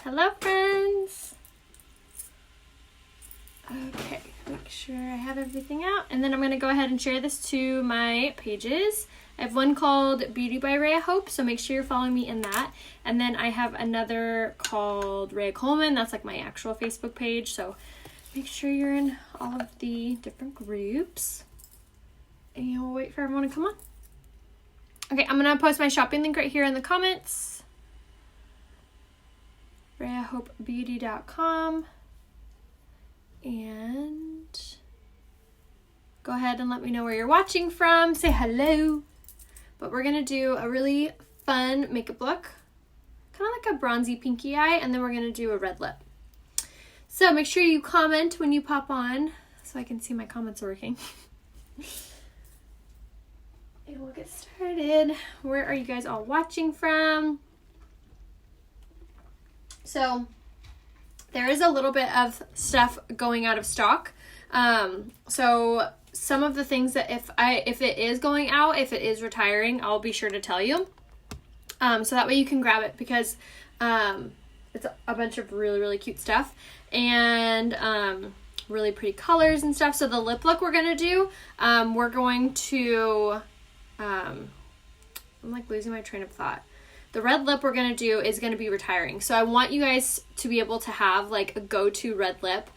Hello, friends. Okay, make sure I have everything out. And then I'm going to go ahead and share this to my pages. I have one called Beauty by Rhea Hope, so make sure you're following me in that. And then I have another called Rhea Coleman. That's like my actual Facebook page. So make sure you're in all of the different groups. And we'll wait for everyone to come on. Okay, I'm going to post my shopping link right here in the comments. RheaHopeBeauty.com. And go ahead and let me know where you're watching from. Say hello. But we're going to do a really fun makeup look. Kind of like a bronzy pinky eye. And then we're going to do a red lip. So make sure you comment when you pop on so I can see my comments working. And we'll get started. Where are you guys all watching from? So there is a little bit of stuff going out of stock. So some of the things that if it is going out, if it is retiring, I'll be sure to tell you. So that way you can grab it because it's a bunch of really, really cute stuff and really pretty colors and stuff. So the lip look we're going to do, we're going to, I'm like losing my train of thought. The red lip we're going to do is going to be retiring. So I want you guys to be able to have like a go-to red lip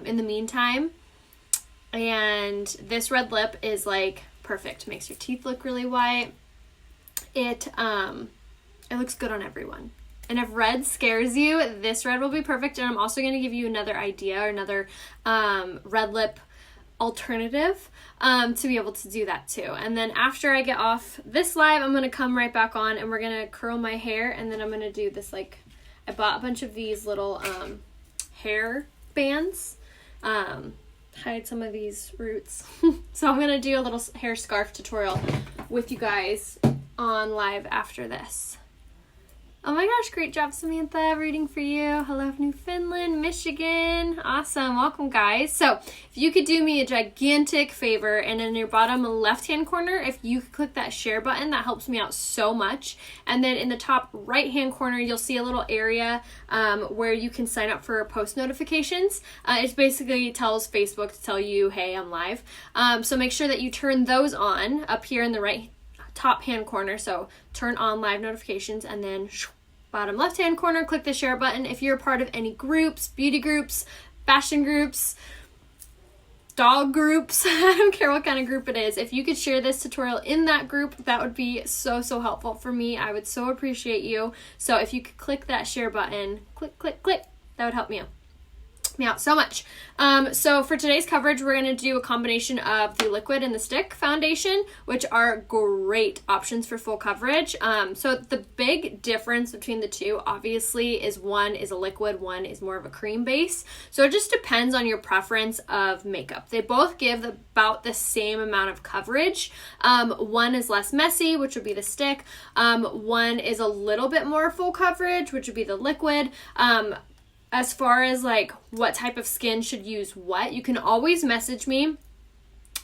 in the meantime. And this red lip is like perfect. Makes your teeth look really white. It looks good on everyone. And if red scares you, this red will be perfect. And I'm also going to give you another idea or another red lip alternative to be able to do that too. And then after I get off this live, I'm going to come right back on and we're going to curl my hair. And then I'm going to do this, like, I bought a bunch of these little hair bands. Hide some of these roots. So I'm going to do a little hair scarf tutorial with you guys on live after this. Oh my gosh, great job, Samantha, reading for you. Hello, Newfoundland, Michigan. Awesome, welcome, guys. So if you could do me a gigantic favor, and in your bottom left-hand corner, if you could click that share button, that helps me out so much. And then in the top right-hand corner, you'll see a little area where you can sign up for post notifications. It basically tells Facebook to tell you, hey, I'm live. So make sure that you turn those on up here in the right top hand corner. So turn on live notifications and then bottom left hand corner, click the share button. If you're a part of any groups, beauty groups, fashion groups, dog groups, I don't care what kind of group it is, if you could share this tutorial in that group, that would be so helpful for me. I would so appreciate you. So if you could click that share button, click, that would help me out so much. So for today's coverage, we're going to do a combination of the liquid and the stick foundation, which are great options for full coverage. So the big difference between the two, obviously, is one is a liquid, one is more of a cream base. So it just depends on your preference of makeup. They both give about the same amount of coverage. One is less messy, which would be the stick. One is a little bit more full coverage, which would be the liquid. As far as like what type of skin should use what, you can always message me.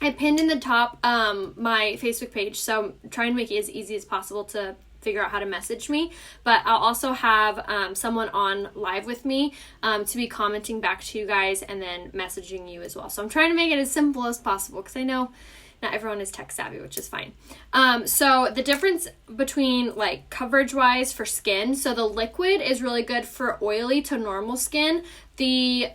I pinned in the top my Facebook page, so I'm trying to make it as easy as possible to figure out how to message me. But I'll also have someone on live with me to be commenting back to you guys and then messaging you as well. So I'm trying to make it as simple as possible because I know not everyone is tech savvy, which is fine. So the difference between like coverage wise for skin, so the liquid is really good for oily to normal skin. The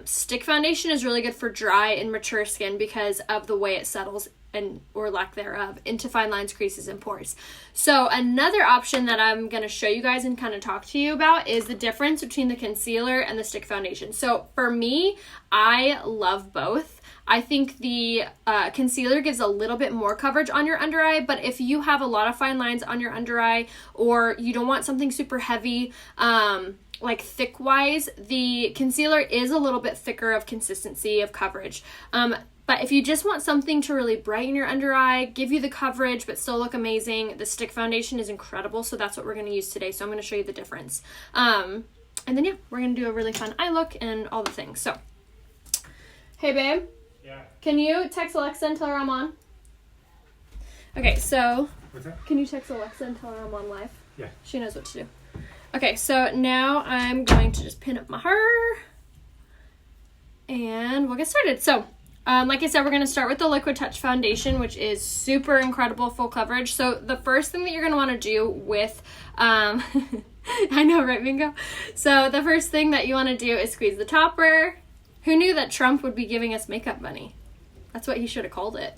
stick foundation is really good for dry and mature skin because of the way it settles and or lack thereof into fine lines, creases, and pores. So another option that I'm going to show you guys and kind of talk to you about is the difference between the concealer and the stick foundation. So for me, I love both. I think the concealer gives a little bit more coverage on your under eye, but if you have a lot of fine lines on your under eye or you don't want something super heavy, like thick wise, the concealer is a little bit thicker of consistency of coverage. But if you just want something to really brighten your under eye, give you the coverage, but still look amazing, the stick foundation is incredible. So that's what we're going to use today. So I'm going to show you the difference. And then, yeah, we're going to do a really fun eye look and all the things. So, hey, babe. Yeah. Can you text Alexa and tell her I'm on? Okay, so. What's that? Can you text Alexa and tell her I'm on live? Yeah. She knows what to do. Okay, so now I'm going to just pin up my hair and we'll get started. So, like I said, we're going to start with the Liquid Touch Foundation, which is super incredible full coverage. So the first thing that you're going to want to do with, I know, right, Bingo? So the first thing that you want to do is squeeze the topper. Who knew that Trump would be giving us makeup money? That's what he should have called it.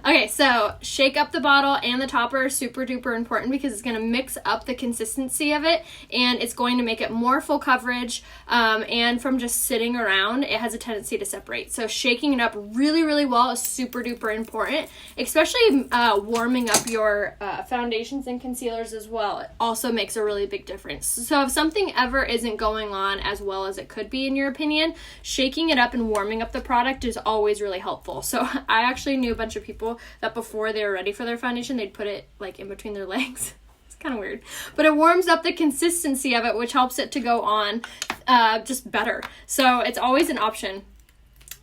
Okay, so shake up the bottle and the topper, super duper important because it's going to mix up the consistency of it and it's going to make it more full coverage, and from just sitting around, it has a tendency to separate. So shaking it up really, really well is super duper important, especially warming up your foundations and concealers as well. It also makes a really big difference. So if something ever isn't going on as well as it could be in your opinion, shaking it up and warming up the product is always really helpful. So I actually knew a bunch of people that before they were ready for their foundation, they'd put it like in between their legs. It's kind of weird, but it warms up the consistency of it, which helps it to go on just better. So it's always an option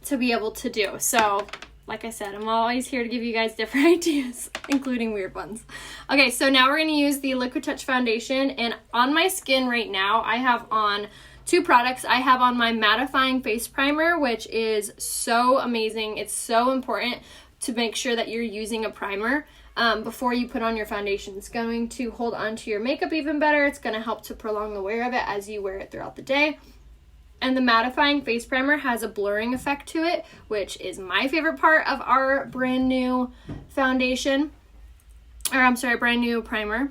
to be able to do. So like I said, I'm always here to give you guys different ideas, including weird ones. Okay, so now we're going to use the Liquid Touch Foundation, and on my skin right now, I have on two products. I have on my mattifying face primer, which is so amazing. It's so important to make sure that you're using a primer before you put on your foundation. It's going to hold on to your makeup even better. It's going to help to prolong the wear of it as you wear it throughout the day. And the mattifying face primer has a blurring effect to it, which is my favorite part of our brand new foundation. Or I'm sorry, brand new primer.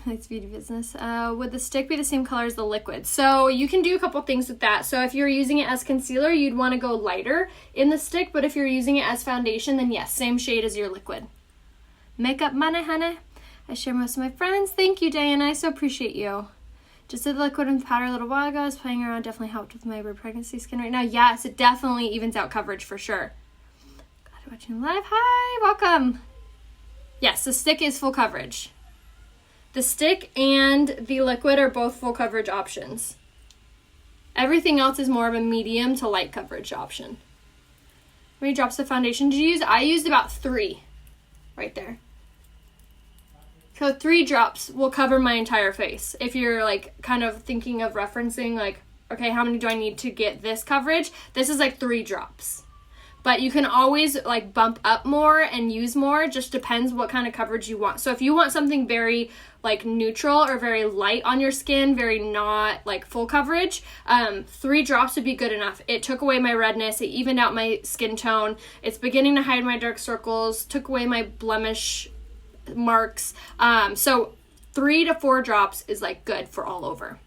It's beauty business. Would the stick be the same color as the liquid? So you can do a couple things with that. So if you're using it as concealer, you'd want to go lighter in the stick, but if you're using it as foundation, then yes, same shade as your liquid. Makeup money, honey. I share most of my friends. Thank you, Diana. I so appreciate you. Just did the liquid and powder a little while ago. I was playing around. Definitely helped with my pregnancy skin right now. Yes, it definitely evens out coverage for sure. Glad you're watching live. Hi, welcome. Yes, the stick is full coverage. The stick and the liquid are both full coverage options. Everything else is more of a medium to light coverage option. How many drops of foundation did you use? I used about 3 right there. So 3 drops will cover my entire face. If you're like kind of thinking of referencing like, okay, how many do I need to get this coverage? This is like 3 drops. But you can always like bump up more and use more. Just depends what kind of coverage you want. So if you want something very like neutral or very light on your skin, very not like full coverage, 3 drops would be good enough. It took away my redness. It evened out my skin tone. It's beginning to hide my dark circles, took away my blemish marks. So 3 to 4 drops is like good for all over.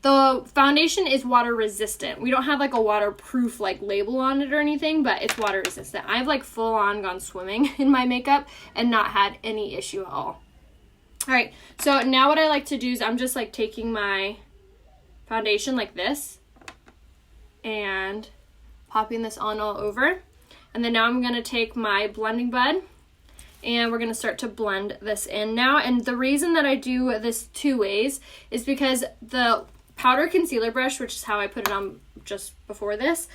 The foundation is water resistant. We don't have like a waterproof like label on it or anything, but it's water resistant. I've like full on gone swimming in my makeup and not had any issue at all. All right, so now what I like to do is I'm just like taking my foundation like this and popping this on all over. And then now I'm gonna take my blending bud and we're gonna start to blend this in now. And the reason that I do this 2 ways is because the powder concealer brush, which is how I put it on just before this,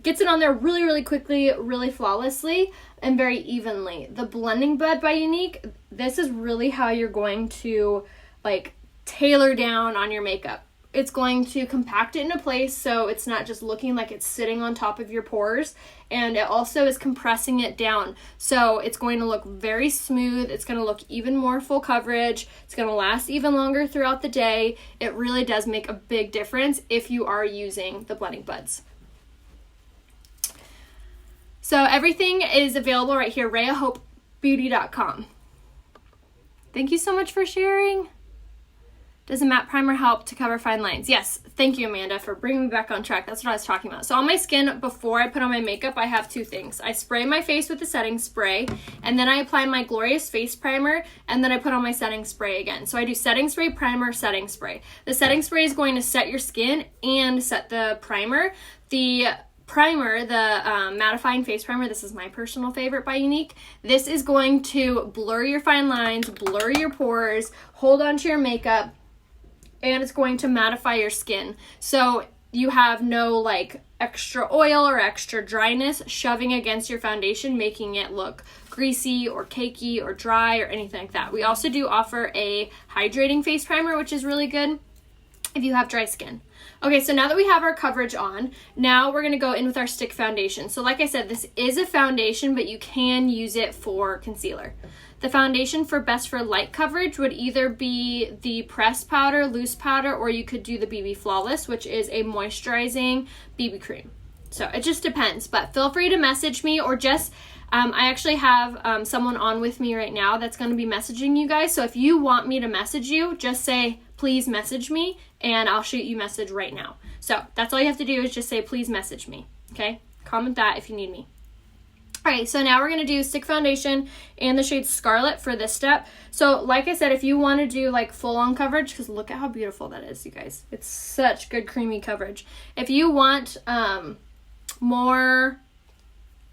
gets it on there really, really quickly, really flawlessly, and very evenly. The blending bud by Unique, this is really how you're going to like tailor down on your makeup. It's going to compact it into place so it's not just looking like it's sitting on top of your pores, and it also is compressing it down. So it's going to look very smooth. It's going to look even more full coverage. It's going to last even longer throughout the day. It really does make a big difference if you are using the blending buds. So everything is available right here, RheaHopeBeauty.com. Thank you so much for sharing. Does a matte primer help to cover fine lines? Yes, thank you, Amanda, for bringing me back on track. That's what I was talking about. So on my skin, before I put on my makeup, I have 2 things. I spray my face with the setting spray, and then I apply my Glorious Face Primer, and then I put on my setting spray again. So I do setting spray, primer, setting spray. The setting spray is going to set your skin and set the primer. The primer, the mattifying face primer, this is my personal favorite by Unique. This is going to blur your fine lines, blur your pores, hold on to your makeup, and it's going to mattify your skin. So you have no like extra oil or extra dryness shoving against your foundation, making it look greasy or cakey or dry or anything like that. We also do offer a hydrating face primer, which is really good if you have dry skin. Okay, so now that we have our coverage on, now we're going to go in with our stick foundation. So like I said, this is a foundation, but you can use it for concealer. The foundation best for light coverage would either be the pressed powder, loose powder, or you could do the BB Flawless, which is a moisturizing BB cream. So it just depends, but feel free to message me or just, I actually have someone on with me right now that's going to be messaging you guys. So if you want me to message you, just say, please message me, and I'll shoot you a message right now. So that's all you have to do is just say, please message me, okay? Comment that if you need me. All right, so now we're going to do stick foundation and the shade Scarlet for this step. So like I said, if you want to do like full-on coverage, because look at how beautiful that is, you guys. It's such good creamy coverage. If you want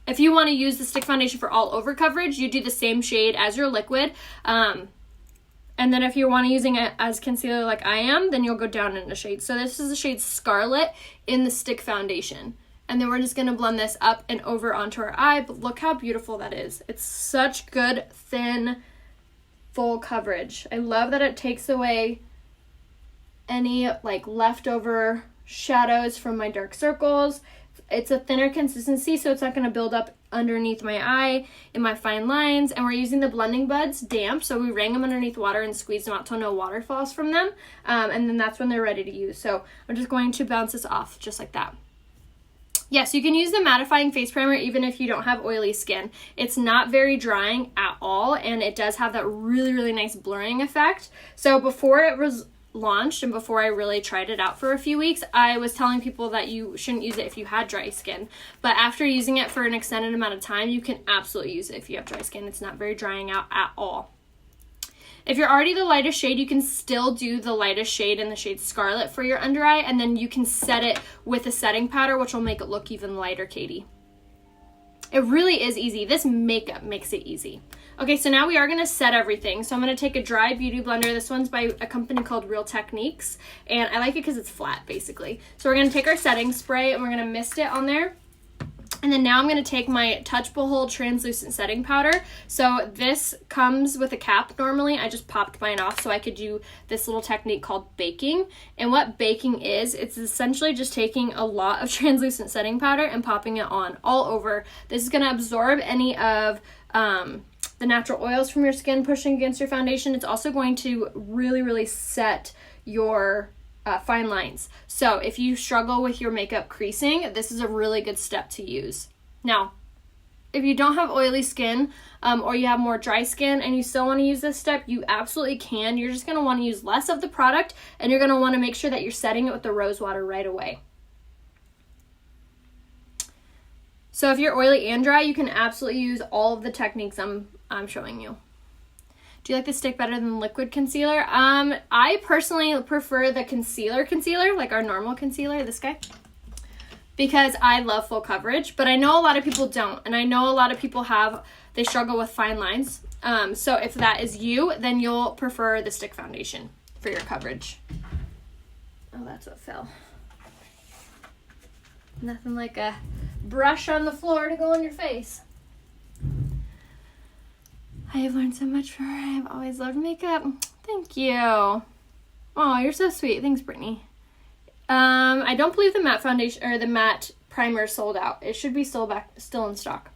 if you want to use the stick foundation for all over coverage, you do the same shade as your liquid. And then if you want to using it as concealer like I am, then you'll go down in the shade. So this is the shade Scarlet in the stick foundation. And then we're just going to blend this up and over onto our eye. But look how beautiful that is. It's such good, thin, full coverage. I love that it takes away any like leftover shadows from my dark circles. It's a thinner consistency, so it's not going to build up underneath my eye in my fine lines. And we're using the blending buds damp, so we wring them underneath water and squeeze them out till no water falls from them. And then that's when they're ready to use. So I'm just going to bounce this off just like that. Yes, you can use the mattifying face primer even if you don't have oily skin. It's not very drying at all, and it does have that really, really nice blurring effect. So before it was launched and before I really tried it out for a few weeks, I was telling people that you shouldn't use it if you had dry skin. But after using it for an extended amount of time, you can absolutely use it if you have dry skin. It's not very drying out at all. If you're already the lightest shade, you can still do the lightest shade in the shade Scarlet for your under eye, and then you can set it with a setting powder, which will make it look even lighter, Katie. It really is easy. This makeup makes it easy. Okay, so now we are going to set everything. So I'm going to take a dry beauty blender. This one's by a company called Real Techniques, and I like it because it's flat, basically. So we're going to take our setting spray, and we're going to mist it on there. And then now I'm going to take my Touchable Hold translucent setting powder. So this comes with a cap normally. I just popped mine off so I could do this little technique called baking. And what baking is, it's essentially just taking a lot of translucent setting powder and popping it on all over. This is going to absorb any of the natural oils from your skin pushing against your foundation. It's also going to really, really set your fine lines. So if you struggle with your makeup creasing, this is a really good step to use. Now, if you don't have oily skin or you have more dry skin and you still want to use this step, you absolutely can. You're just going to want to use less of the product, and you're going to want to make sure that you're setting it with the rose water right away. So if you're oily and dry, you can absolutely use all of the techniques I'm showing you. Do you like the stick better than liquid concealer? I personally prefer the concealer, like our normal concealer, this guy, because I love full coverage, but I know a lot of people don't, and I know a lot of people they struggle with fine lines. So if that is you, then you'll prefer the stick foundation for your coverage. Oh, that's what fell. Nothing like a brush on the floor to go on your face. I have learned so much from her. I've always loved makeup. Thank you. Oh, you're so sweet. Thanks, Brittany. I don't believe the matte foundation or the matte primer sold out. It should be still in stock.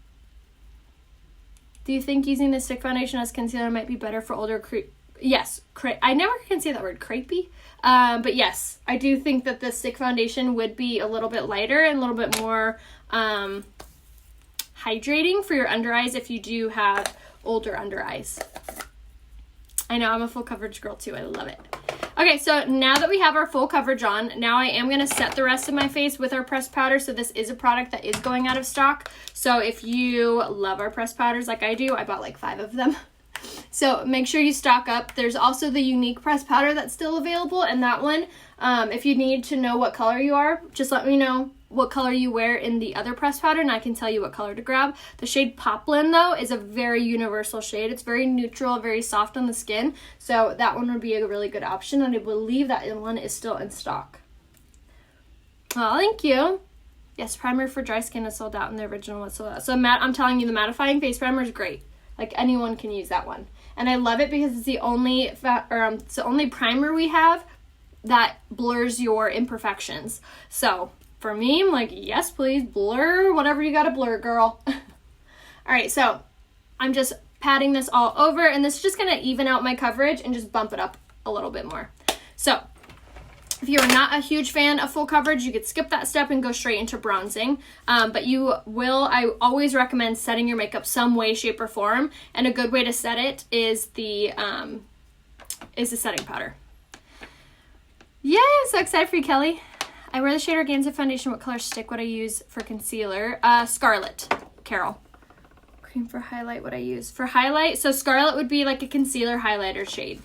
Do you think using the stick foundation as concealer might be better for older Yes, I never can say that word, crepey. But yes, I do think that the stick foundation would be a little bit lighter and a little bit more hydrating for your under eyes if you do have older under eyes. I know, I'm a full coverage girl too. I love it. Okay, so now that we have our full coverage on, now I am going to set the rest of my face with our pressed powder. So this is a product that is going out of stock. So if you love our pressed powders like I do, I bought like 5 of them. So make sure you stock up. There's also the unique pressed powder that's still available, and that one, if you need to know what color you are, just let me know what color you wear in the other pressed powder, and I can tell you what color to grab. The shade Poplin, though, is a very universal shade. It's very neutral, very soft on the skin, so that one would be a really good option, and I believe that one is still in stock. Oh, thank you. Yes, primer for dry skin is sold out, and the original was sold out. So I'm telling you, the mattifying face primer is great. Like anyone can use that one. And I love it because it's the only it's the only primer we have that blurs your imperfections. So for me, I'm like, yes, please blur whatever you gotta blur, girl. All right, so I'm just patting this all over, and this is just gonna even out my coverage and just bump it up a little bit more. So if you're not a huge fan of full coverage, you could skip that step and go straight into bronzing. But I always recommend setting your makeup some way, shape, or form. And a good way to set it is the setting powder. Yay, I'm so excited for you, Kelly. I wear the shade Organza foundation. What color stick would I use for concealer? Scarlet, Carol. Cream for highlight, what I use. For highlight, so Scarlet would be like a concealer highlighter shade.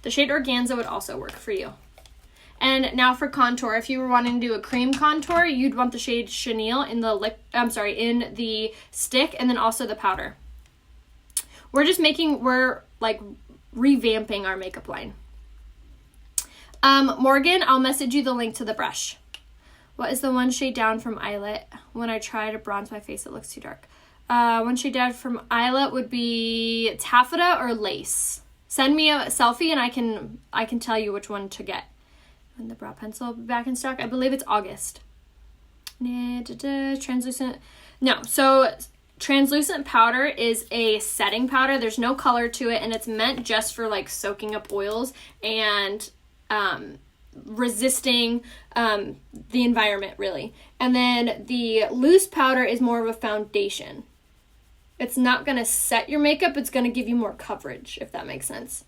The shade Organza would also work for you. And now for contour, if you were wanting to do a cream contour, you'd want the shade Chenille in in the stick, and then also the powder. We're like revamping our makeup line. Morgan, I'll message you the link to the brush. What is the one shade down from Eyelet? When I try to bronze my face, it looks too dark. One shade down from Eyelet would be taffeta or lace. Send me a selfie and I can tell you which one to get. And the brow pencil will be back in stock. I believe it's August. Translucent. No, so translucent powder is a setting powder. There's no color to it, and it's meant just for like soaking up oils and resisting the environment, really. And then the loose powder is more of a foundation. It's not going to set your makeup. It's going to give you more coverage, if that makes sense.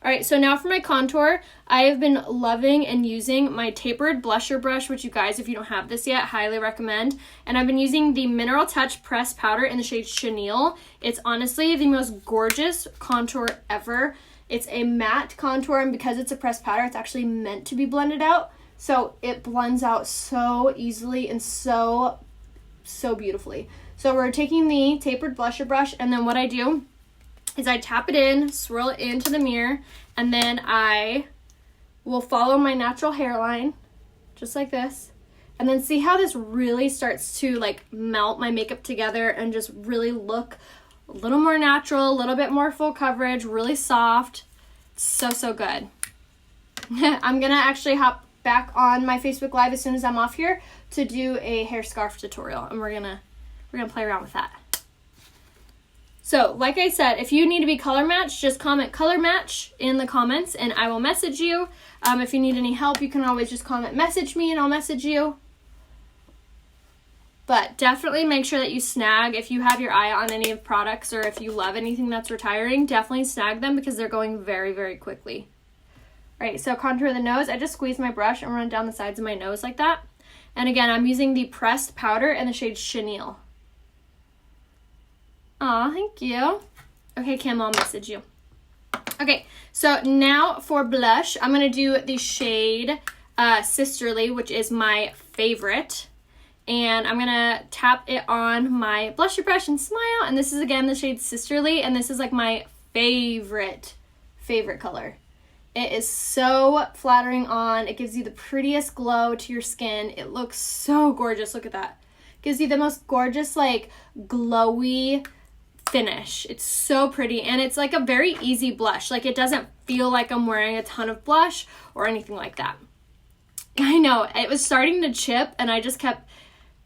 All right, so now for my contour, I have been loving and using my tapered blusher brush, which you guys, if you don't have this yet, highly recommend. And I've been using the Mineral Touch Pressed Powder in the shade Chenille. It's honestly the most gorgeous contour ever. It's a matte contour, and because it's a pressed powder, it's actually meant to be blended out. So it blends out so easily and so beautifully. So we're taking the tapered blusher brush, and then what I do is I tap it in, swirl it into the mirror, and then I will follow my natural hairline, just like this. And then see how this really starts to like melt my makeup together and just really look a little more natural, a little bit more full coverage, really soft. It's so good. I'm gonna actually hop back on my Facebook Live as soon as I'm off here to do a hair scarf tutorial, and we're gonna play around with that. So, like I said, if you need to be color matched, just comment color match in the comments and I will message you. If you need any help, you can always just comment message me and I'll message you. But definitely make sure that you snag, if you have your eye on any of products or if you love anything that's retiring, definitely snag them because they're going very, very quickly. All right, so contour the nose. I just squeeze my brush and run down the sides of my nose like that. And again, I'm using the pressed powder in the shade Chenille. Aw, thank you. Okay, Kim, I'll message you. Okay, so now for blush, I'm going to do the shade Sisterly, which is my favorite. And I'm going to tap it on my blusher brush and smile. And this is, again, the shade Sisterly. And this is like my favorite color. It is so flattering on. It gives you the prettiest glow to your skin. It looks so gorgeous. Look at that. Gives you the most gorgeous, like, glowy finish. It's so pretty, and it's like a very easy blush. Like, it doesn't feel like I'm wearing a ton of blush or anything like that. I know, it was starting to chip, and I just kept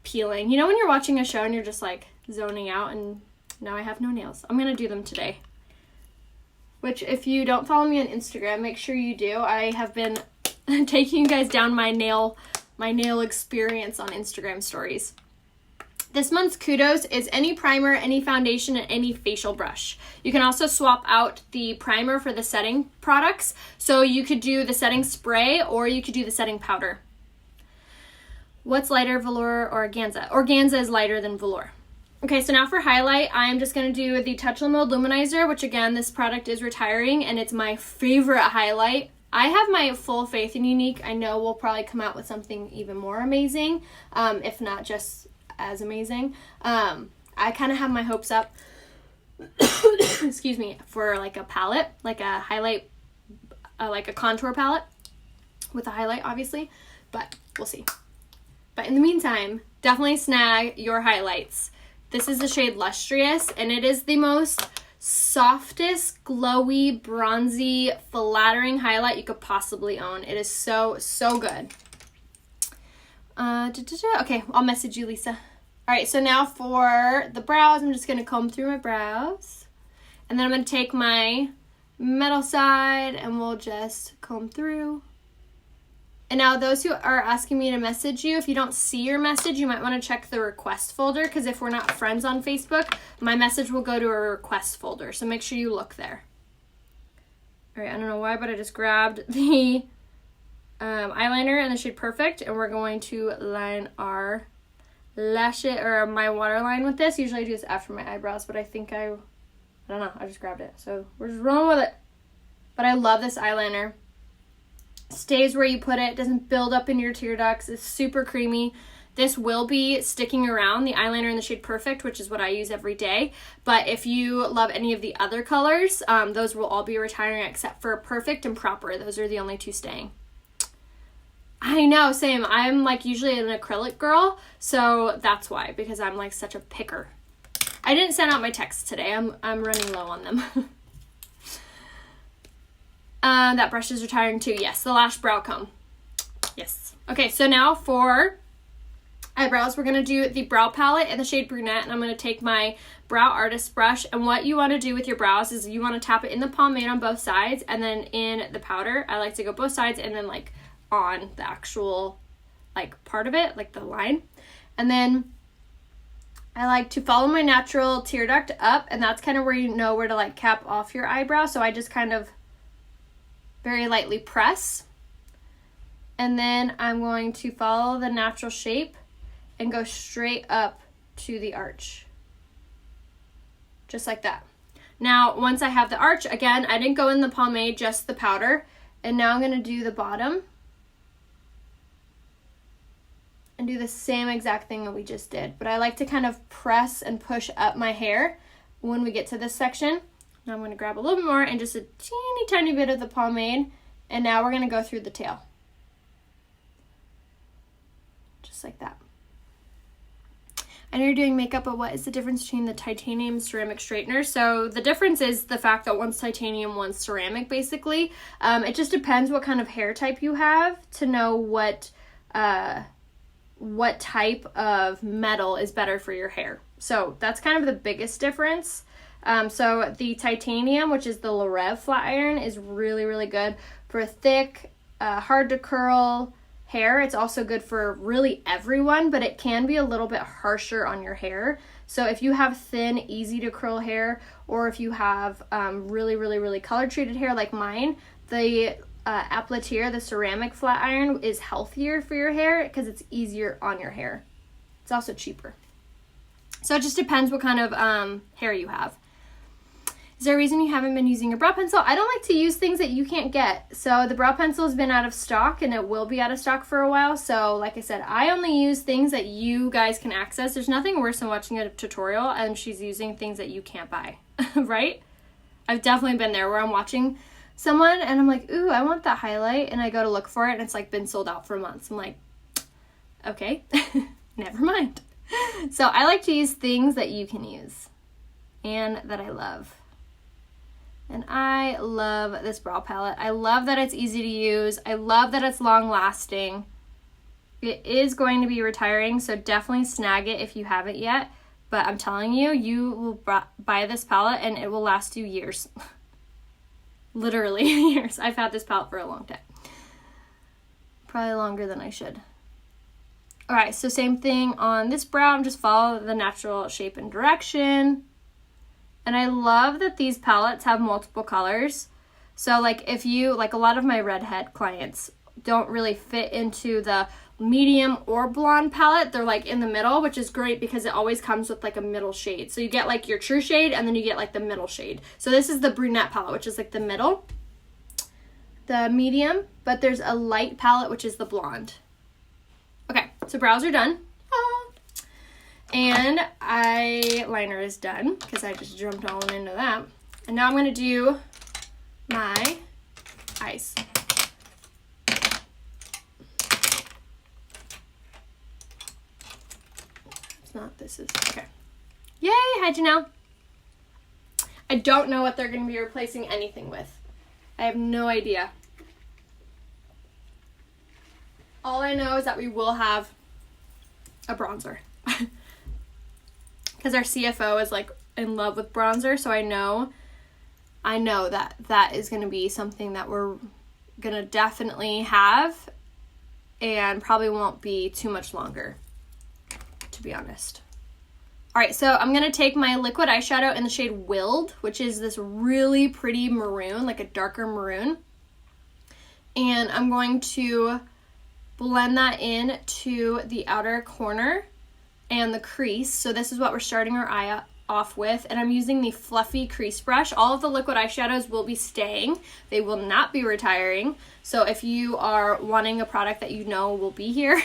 peeling. You know when you're watching a show and you're just like zoning out, and now I have no nails. I'm gonna do them today. Which, if you don't follow me on Instagram, make sure you do. I have been taking you guys down my nail experience on Instagram stories. This month's kudos is any primer, any foundation, and any facial brush. You can also swap out the primer for the setting products. So you could do the setting spray or you could do the setting powder. What's lighter, velour or organza? Organza is lighter than velour. Okay, so now for highlight, I'm just going to do the Touch Mode Luminizer, which again, this product is retiring and it's my favorite highlight. I have my full faith in Unique. I know we'll probably come out with something even more amazing, if not just as amazing. I kind of have my hopes up excuse me, for like a palette, like a highlight, like a contour palette with a highlight, obviously, but we'll see. But in the meantime, definitely snag your highlights. This is the shade Lustrous, and it is the most softest, glowy, bronzy, flattering highlight you could possibly own. It is so, so good. Okay, I'll message you, Lisa. All right, so now for the brows, I'm just going to comb through my brows. And then I'm going to take my metal side and we'll just comb through. And now those who are asking me to message you, if you don't see your message, you might want to check the request folder, because if we're not friends on Facebook, my message will go to a request folder. So make sure you look there. All right, I don't know why, but I just grabbed the eyeliner in the shade Perfect, and we're going to line our lashes, or my waterline with this. Usually I do this after my eyebrows, but I think I don't know, I just grabbed it. So we're just rolling with it. But I love this eyeliner. Stays where you put it, doesn't build up in your tear ducts, it's super creamy. This will be sticking around, the eyeliner in the shade Perfect, which is what I use every day. But if you love any of the other colors, those will all be retiring except for Perfect and Proper. Those are the only two staying. I know, same. I'm like usually an acrylic girl, so that's why, because I'm like such a picker. I didn't send out my texts today. I'm running low on them. That brush is retiring too. Yes, the Lash Brow Comb. Yes. Okay, so now for eyebrows, we're going to do the brow palette in the shade Brunette, and I'm going to take my brow artist brush, and what you want to do with your brows is you want to tap it in the pomade on both sides, and then in the powder. I like to go both sides and then like on the actual like part of it, like the line. And then I like to follow my natural tear duct up, and that's kind of where you know where to like cap off your eyebrow. So I just kind of very lightly press, and then I'm going to follow the natural shape and go straight up to the arch, just like that. Now once I have the arch, again, I didn't go in the pomade, just the powder, and now I'm going to do the bottom and do the same exact thing that we just did, but I like to kind of press and push up my hair when we get to this section. Now I'm going to grab a little bit more and just a teeny tiny bit of the pomade, and now we're going to go through the tail. Just like that. I know you're doing makeup, but what is the difference between the titanium ceramic straightener? So the difference is the fact that one's titanium, one's ceramic, basically. It just depends what kind of hair type you have to know what type of metal is better for your hair. So that's kind of the biggest difference. So the titanium, which is the Reverent flat iron, is really, really good for thick, hard to curl hair. It's also good for really everyone, but it can be a little bit harsher on your hair. So if you have thin, easy to curl hair, or if you have really, really, really color treated hair like mine, the Appliator, the ceramic flat iron, is healthier for your hair because it's easier on your hair. It's also cheaper. So it just depends what kind of hair you have. Is there a reason you haven't been using a brow pencil? I don't like to use things that you can't get. So the brow pencil has been out of stock, and it will be out of stock for a while. So like I said, I only use things that you guys can access. There's nothing worse than watching a tutorial and she's using things that you can't buy, right? I've definitely been there where I'm watching someone and I'm like, ooh, I want that highlight, and I go to look for it and it's like been sold out for months. I'm like, okay, never mind. So I like to use things that you can use and that I love. And I love this brow palette. I love that it's easy to use. I love that it's long lasting. It is going to be retiring, so definitely snag it if you haven't yet. But I'm telling you, you will buy this palette and it will last you years. Literally years. I've had this palette for a long time. Probably longer than I should. Alright, so same thing on this brow. I'm just follow the natural shape and direction. And I love that these palettes have multiple colors. So like if you, like a lot of my redhead clients don't really fit into the medium or blonde palette. They're like in the middle, which is great because it always comes with like a middle shade. So you get like your true shade and then you get like the middle shade. So this is the brunette palette, which is like the middle, the medium, but there's a light palette, which is the blonde. Okay, so brows are done. And eyeliner is done because I just jumped all into that. And now I'm going to do my eyes. It's not, this is, okay. Yay, hi Janelle. I don't know what they're going to be replacing anything with. I have no idea. All I know is that we will have a bronzer. Because our CFO is like in love with bronzer, so I know that that is going to be something that we're going to definitely have and probably won't be too much longer, to be honest. All right, so I'm going to take my liquid eyeshadow in the shade Willed, which is this really pretty maroon, like a darker maroon. And I'm going to blend that in to the outer corner and the crease. So this is what we're starting our eye off with, and I'm using the fluffy crease brush. All of the liquid eyeshadows will be staying. They will not be retiring. So if you are wanting a product that you know will be here,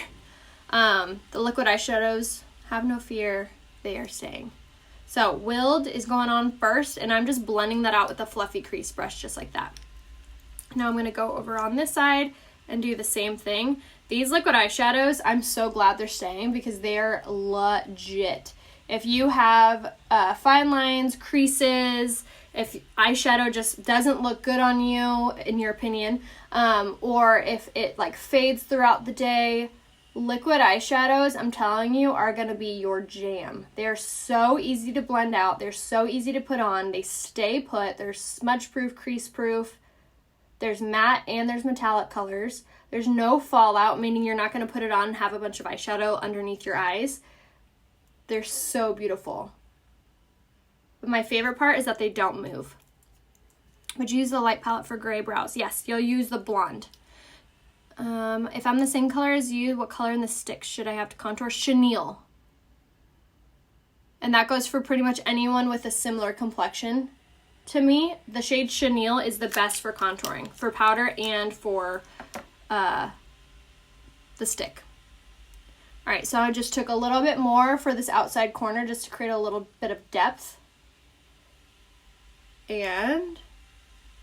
the liquid eyeshadows, have no fear, they are staying. So Willed is going on first, and I'm just blending that out with a fluffy crease brush just like that. Now I'm going to go over on this side and do the same thing. These liquid eyeshadows, I'm so glad they're staying because they're legit. If you have fine lines, creases, if eyeshadow just doesn't look good on you, in your opinion, or if it like fades throughout the day, liquid eyeshadows, I'm telling you, are going to be your jam. They're so easy to blend out. They're so easy to put on. They stay put. They're smudge proof, crease proof. There's matte and there's metallic colors. There's no fallout, meaning you're not going to put it on and have a bunch of eyeshadow underneath your eyes. They're so beautiful. But my favorite part is that they don't move. Would you use the light palette for gray brows? Yes, you'll use the blonde. If I'm the same color as you, what color in the stick should I have to contour? Chenille. And that goes for pretty much anyone with a similar complexion to me. The shade Chenille is the best for contouring, for powder and for the stick. All right, so I just took a little bit more for this outside corner just to create a little bit of depth. And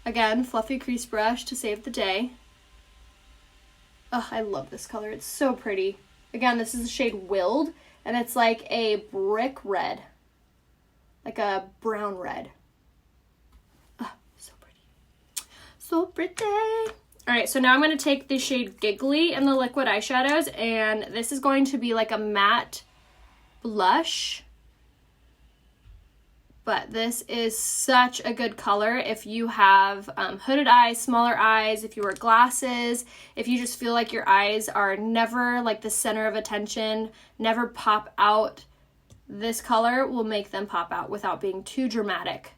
again, fluffy crease brush to save the day. Oh, I love this color. It's so pretty. Again, this is the shade Willed, and it's like a brick red, like a brown red. Oh, so pretty. So pretty. All right, so now I'm going to take the shade Giggly in the liquid eyeshadows, and this is going to be like a matte blush. But this is such a good color if you have hooded eyes, smaller eyes, if you wear glasses, if you just feel like your eyes are never like the center of attention, never pop out. This color will make them pop out without being too dramatic.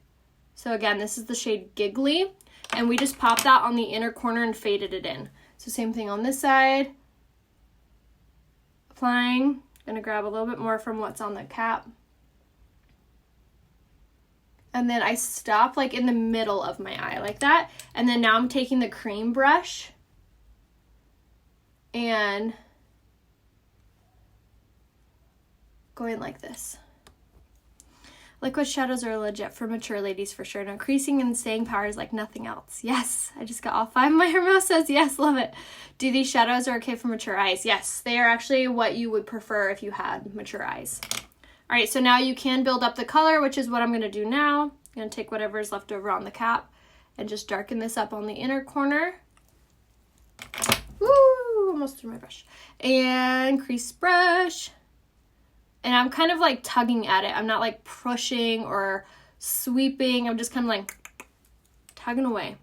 So again, this is the shade Giggly. And we just popped that on the inner corner and faded it in. So same thing on this side. Applying. Gonna grab a little bit more from what's on the cap. And then I stop like in the middle of my eye like that. And then now I'm taking the cream brush and going like this. Liquid shadows are legit for mature ladies for sure. Now creasing and staying power is like nothing else. Yes, I just got all 5 of my hermosas. Yes, love it. Do these shadows are okay for mature eyes? Yes, they are actually what you would prefer if you had mature eyes. All right, so now you can build up the color, which is what I'm gonna do now. I'm gonna take whatever is left over on the cap and just darken this up on the inner corner. Woo, almost threw my brush. And crease brush. And I'm kind of like tugging at it. I'm not like pushing or sweeping. I'm just kind of like tugging away.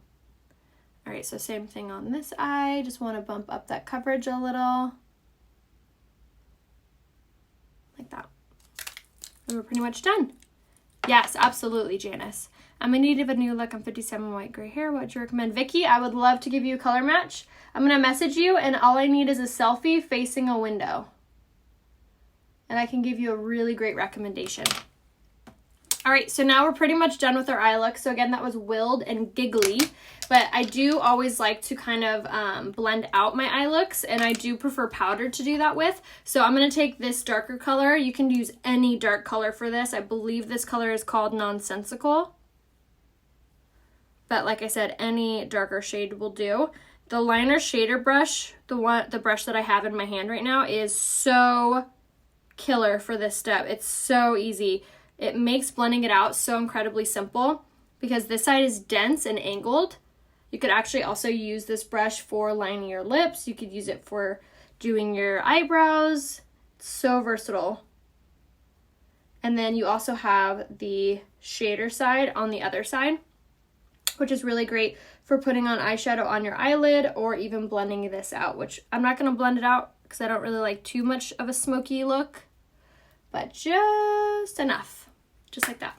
All right, so same thing on this eye. Just want to bump up that coverage a little. Like that. And we're pretty much done. Yes, absolutely, Janice. I'm in need of a new look. I'm 57, white, gray hair. What would you recommend? Vicky, I would love to give you a color match. I'm going to message you, and all I need is a selfie facing a window. And I can give you a really great recommendation. All right, so now we're pretty much done with our eye look. So again, that was Willed and Giggly, but I do always like to kind of blend out my eye looks, and I do prefer powder to do that with. So I'm gonna take this darker color. You can use any dark color for this. I believe this color is called Nonsensical. But like I said, any darker shade will do. The liner shader brush, the brush that I have in my hand right now, is so killer for this step. It's so easy. It makes blending it out so incredibly simple. because this side is dense and angled. You could actually also use this brush for lining your lips. You could use it for doing your eyebrows. It's so versatile. And then you also have the shader side on the other side, which is really great for putting on eyeshadow on your eyelid or even blending this out, which I'm not going to blend it out because I don't really like too much of a smoky look, but just enough, just like that.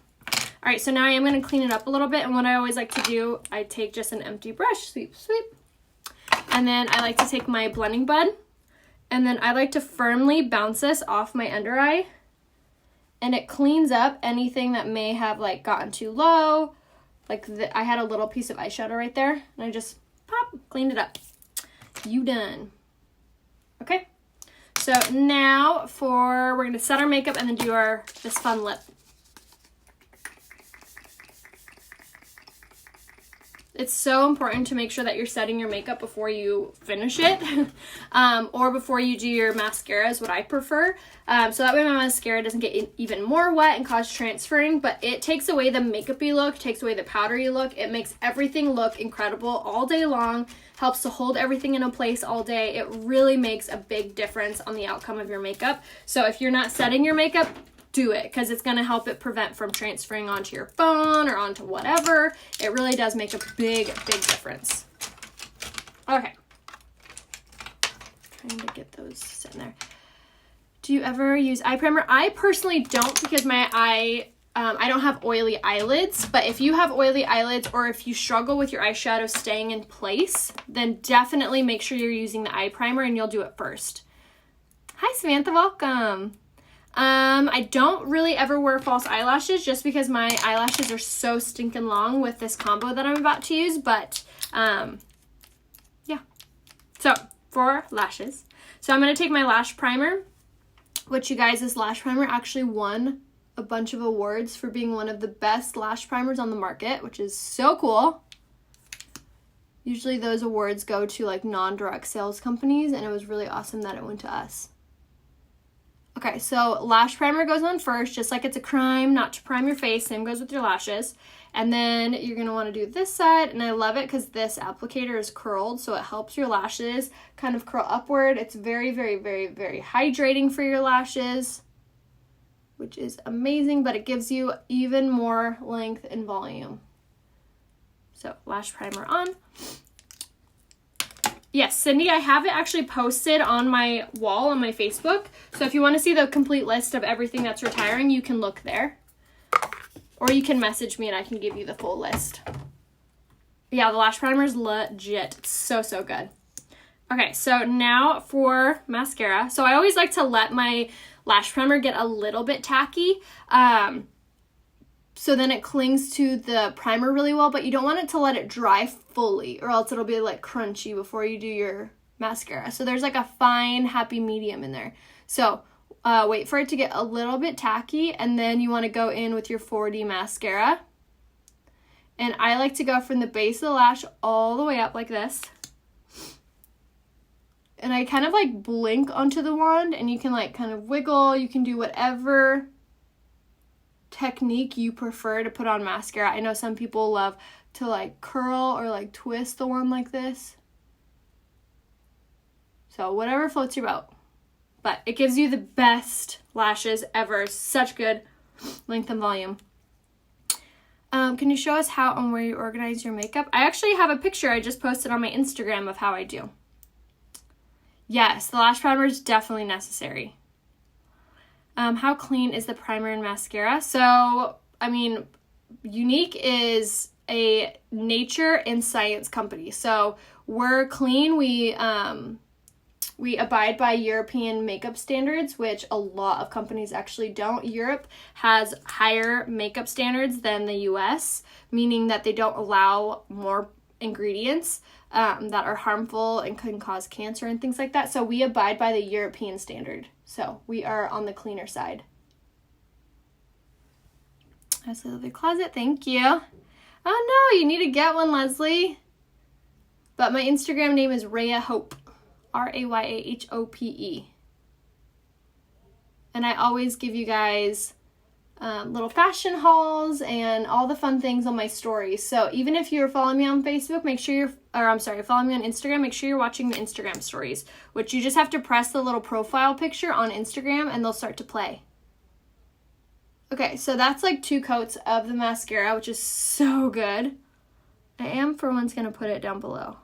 All right, so now I am going to clean it up a little bit, and what I always like to do, I take just an empty brush, sweep, sweep, and then I like to take my blending bud, and then I like to firmly bounce this off my under eye, and it cleans up anything that may have like gotten too low. Like I had a little piece of eyeshadow right there, and I just pop, cleaned it up. You done. Okay, so now we're going to set our makeup and then do this fun lip. It's so important to make sure that you're setting your makeup before you finish it, or before you do your mascara is what I prefer. So that way my mascara doesn't get even more wet and cause transferring, but it takes away the makeup-y look, takes away the powdery look. It makes everything look incredible all day long, helps to hold everything in a place all day. It really makes a big difference on the outcome of your makeup. So if you're not setting your makeup, do it, because it's going to help it prevent from transferring onto your phone or onto whatever. It really does make a big, big difference. Okay. Trying to get those sitting there. Do you ever use eye primer? I personally don't, because I don't have oily eyelids, but if you have oily eyelids or if you struggle with your eyeshadow staying in place, then definitely make sure you're using the eye primer and you'll do it first. Hi, Samantha, welcome. I don't really ever wear false eyelashes just because my eyelashes are so stinking long with this combo that I'm about to use, but, yeah. So, for lashes. So I'm going to take my lash primer, which you guys, this lash primer actually won a bunch of awards for being one of the best lash primers on the market, which is so cool. Usually those awards go to like non-direct sales companies, and it was really awesome that it went to us. Okay, so lash primer goes on first, just like it's a crime not to prime your face. Same goes with your lashes. And then you're going to want to do this side, and I love it because this applicator is curled, so it helps your lashes kind of curl upward. It's very, very, very, very hydrating for your lashes, which is amazing, but it gives you even more length and volume. So lash primer on. Yes, Cindy, I have it actually posted on my wall on my Facebook. So if you want to see the complete list of everything that's retiring, you can look there. Or you can message me and I can give you the full list. Yeah, the lash primer is legit. It's so, so good. Okay, so now for mascara. So I always like to let my lash primer get a little bit tacky. So then it clings to the primer really well, but you don't want it to let it dry fully, or else it'll be like crunchy before you do your mascara. So there's like a fine, happy medium in there. So wait for it to get a little bit tacky, and then you want to go in with your 4D mascara. And I like to go from the base of the lash all the way up like this. And I kind of like blink onto the wand, and you can like kind of wiggle. You can do whatever technique you prefer to put on mascara. I know some people love to like curl or like twist the wand like this. So whatever floats your boat. But it gives you the best lashes ever. Such good length and volume. Can you show us how and where you organize your makeup? I actually have a picture I just posted on my Instagram of how I do. Yes, the lash primer is definitely necessary. How clean is the primer and mascara? So, I mean, Unique is a nature and science company. So we're clean. We abide by European makeup standards, which a lot of companies actually don't. Europe has higher makeup standards than the US, meaning that they don't allow more ingredients that are harmful and can cause cancer and things like that. So we abide by the European standard. So we are on the cleaner side. That's a lovely closet. Thank you. Oh no, you need to get one, Leslie. But my Instagram name is Raya Hope. Rayahhope. And I always give you guys little fashion hauls and all the fun things on my stories. So even if you're following me on Facebook, make sure following me on Instagram, make sure you're watching the Instagram stories, which you just have to press the little profile picture on Instagram and they'll start to play. Okay, so that's like 2 coats of the mascara, which is so good. I am for once going to put it down below.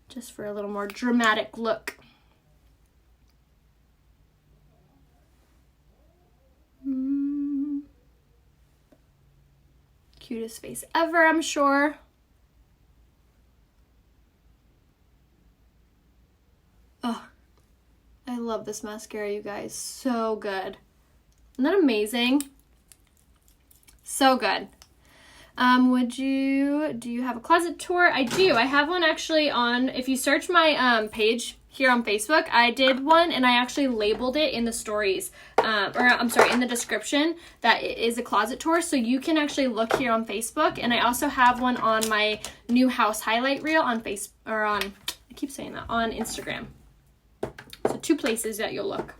Just for a little more dramatic look. Cutest face ever, I'm sure. Oh, I love this mascara, you guys. So good. Isn't that amazing? So good. Do you have a closet tour? I do. I have one actually on, if you search my page here on Facebook, I did one and I actually labeled it in the stories, in the description that it is a closet tour. So you can actually look here on Facebook. And I also have one on my new house highlight reel on on Instagram. So 2 places that you'll look.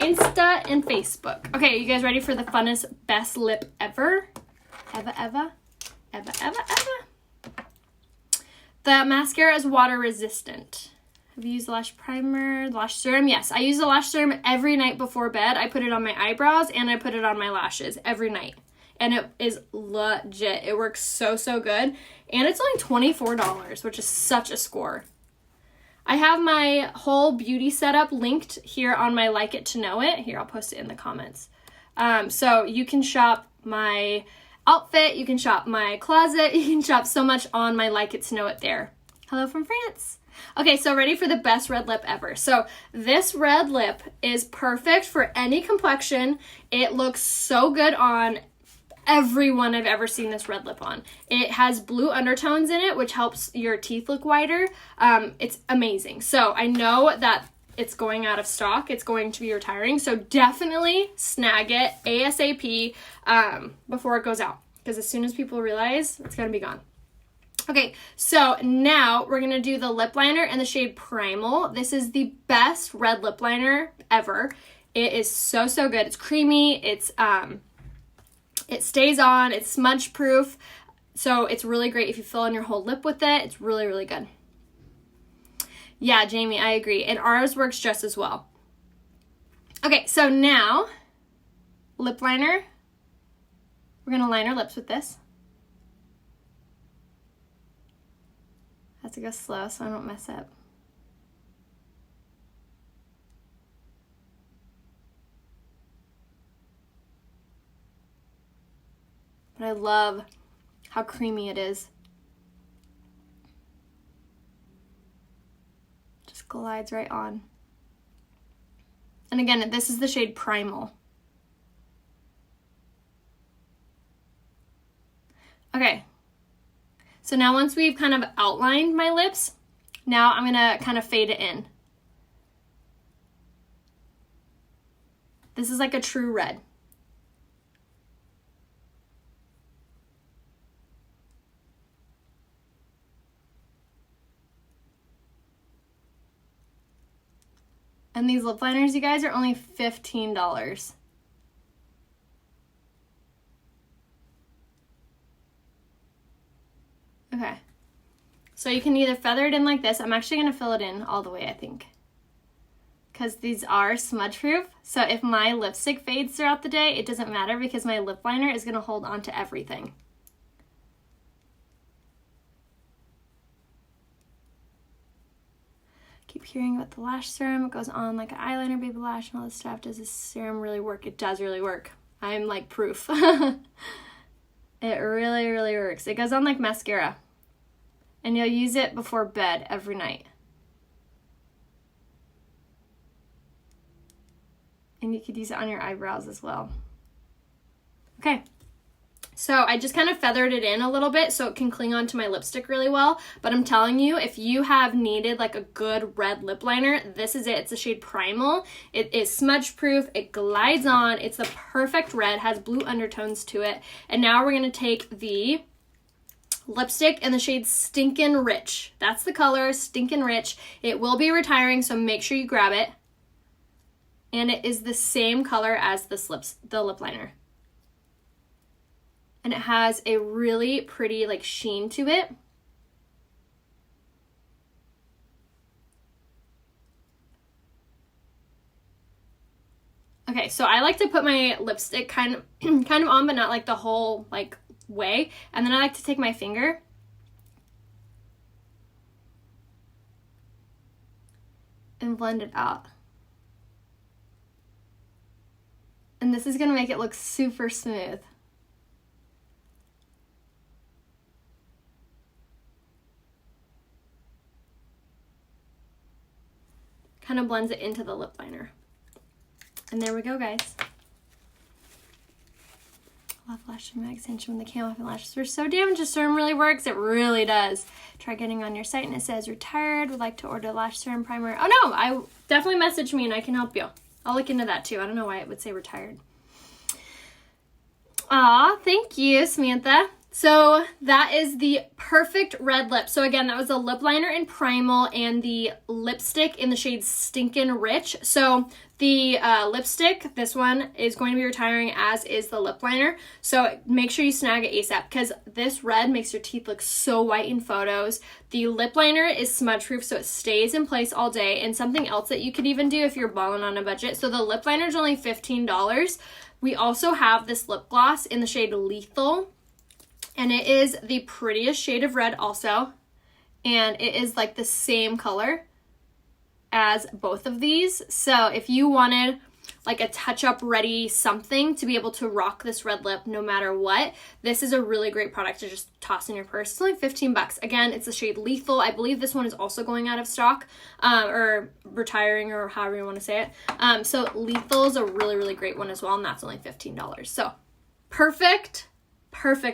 Insta and Facebook. Okay, you guys ready for the funnest, best lip ever? Ever. The mascara is water resistant. Have you used the lash primer, the lash serum? Yes, I use the lash serum every night before bed. I put it on my eyebrows and I put it on my lashes every night. And it is legit. It works so, so good. And it's only $24, which is such a score. I have my whole beauty setup linked here on my Like It to Know It. Here, I'll post it in the comments. So you can shop my outfit, you can shop my closet, you can shop so much on my Like It to Know It there. Hello from France. Okay, so ready for the best red lip ever. So this red lip is perfect for any complexion. It looks so good on everyone I've ever seen this red lip on. It has blue undertones in it, which helps your teeth look whiter. It's amazing. So I know that it's going out of stock. It's going to be retiring. So definitely snag it ASAP before it goes out. Because as soon as people realize, it's going to be gone. Okay, so now we're going to do the lip liner in the shade Primal. This is the best red lip liner ever. It is so, so good. It's creamy. It stays on. It's smudge proof. So it's really great if you fill in your whole lip with it. It's really, really good. Yeah, Jamie, I agree. And ours works just as well. Okay, so now, lip liner. We're going to line our lips with this. Have to go slow so I don't mess up. But I love how creamy it is. Just glides right on. And again, this is the shade Primal. Okay. So now once we've kind of outlined my lips, now I'm gonna kind of fade it in. This is like a true red. And these lip liners, you guys, are only $15. Okay. So you can either feather it in like this. I'm actually going to fill it in all the way, I think. Because these are smudge proof. So if my lipstick fades throughout the day, it doesn't matter because my lip liner is going to hold on to everything. Keep hearing about the lash serum. It goes on like an eyeliner, baby lash, and all this stuff. Does this serum really work? It does really work. I'm like proof. It really, really works. It goes on like mascara. And you'll use it before bed every night. And you could use it on your eyebrows as well. Okay. So I just kind of feathered it in a little bit so it can cling onto my lipstick really well. But I'm telling you, if you have needed like a good red lip liner, this is it. It's the shade Primal. It is smudge proof. It glides on. It's the perfect red. Has blue undertones to it. And now we're going to take the lipstick in the shade Stinkin Rich. That's the color, Stinkin Rich. It will be retiring, so make sure you grab it. And it is the same color as the lip liner. And it has a really pretty like sheen to it. Okay, so I like to put my lipstick kind of on, but not like the whole like way. And then I like to take my finger and blend it out. And this is gonna make it look super smooth. Kind of blends it into the lip liner. And there we go, guys. Love lash extension when the camo lashes were so damaged. The serum really works. It really does. Try getting on your site and it says retired. Would like to order lash serum primer. Oh no, I definitely message me and I can help you. I'll look into that too. I don't know why it would say retired. Aw, thank you, Samantha. So that is the perfect red lip. So again, that was the lip liner in Primal and the lipstick in the shade Stinkin' Rich. So the lipstick, this one, is going to be retiring, as is the lip liner. So make sure you snag it ASAP because this red makes your teeth look so white in photos. The lip liner is smudge proof, so it stays in place all day. And something else that you could even do if you're balling on a budget. So the lip liner is only $15. We also have this lip gloss in the shade Lethal. And it is the prettiest shade of red also. And it is like the same color as both of these. So if you wanted like a touch-up ready something to be able to rock this red lip no matter what, this is a really great product to just toss in your purse. It's only 15 bucks. Again, it's the shade Lethal. I believe this one is also going out of stock, or retiring, or however you want to say it. So Lethal is a really, really great one as well, and that's only $15. So perfect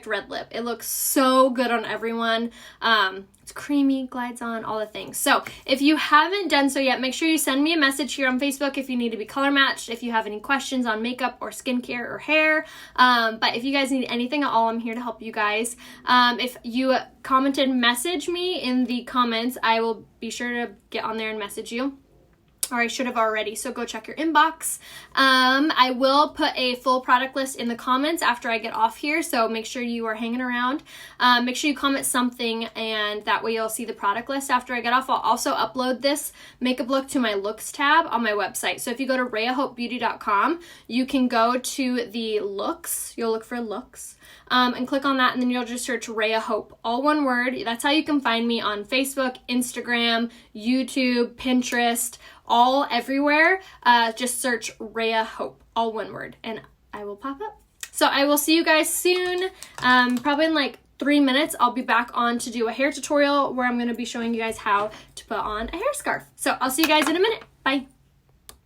red lip. It looks so good on everyone. It's creamy, glides on, all the things. So if you haven't done so yet, make sure you send me a message here on Facebook if you need to be color matched, if you have any questions on makeup or skincare or hair. But if you guys need anything at all, I'm here to help you guys. If you commented, message me in the comments. I will be sure to get on there and message you. Or I should have already, so go check your inbox. I will put a full product list in the comments after I get off here, so make sure you are hanging around. Make sure you comment something, and that way you'll see the product list after I get off. I'll also upload this makeup look to my looks tab on my website. So if you go to RheaHopeBeauty.com, you can go to the looks. You'll look for looks. And click on that, and then you'll just search Rhea Hope, all one word. That's how you can find me on Facebook, Instagram, YouTube, Pinterest, all everywhere. Just search Rhea Hope, all one word, and I will pop up. So I will see you guys soon. Probably in like 3 minutes, I'll be back on to do a hair tutorial where I'm going to be showing you guys how to put on a hair scarf. So I'll see you guys in a minute. Bye.